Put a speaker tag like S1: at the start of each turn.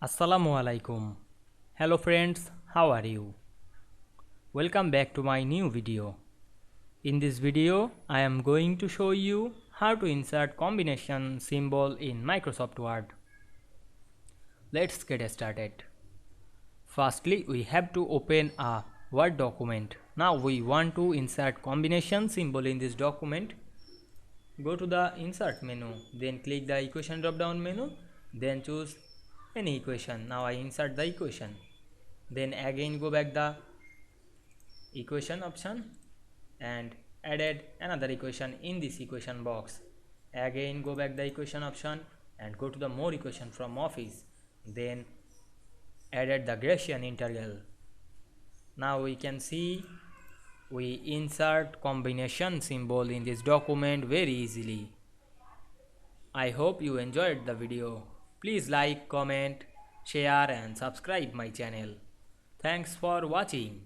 S1: Assalamu Walaikum. Hello friends, how are you? Welcome back to my new video. In this video, I am going to show you how to insert combination symbol in Microsoft Word. Let's get started. Firstly, we have to open a Word document. Now we want to insert combination symbol in this document. Go to the insert menu, then click the equation drop down menu, then choose any equation. Now I insert the equation, then again go back the equation option and added another equation in this equation box. Again go back the equation option and go to the more equation from office, then added the Gaussian integral. Now we can see we insert combination symbol in this document very easily. I hope you enjoyed the video. Please like, comment, share and subscribe my channel. Thanks for watching.